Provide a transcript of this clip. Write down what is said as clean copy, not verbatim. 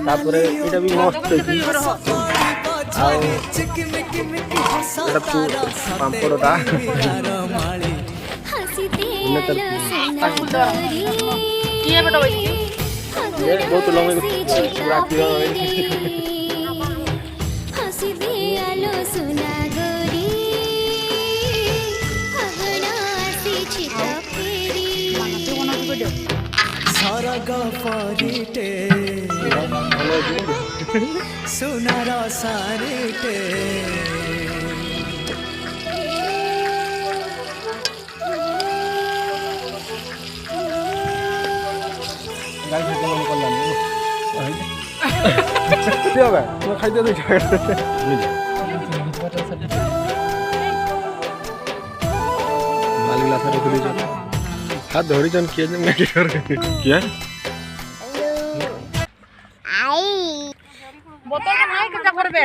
तापर एटा भी मस्त है पापड़टा बहुत सुनारा सारेटे हाथ धरी जन किए किया बोतल नहीं कितना करबे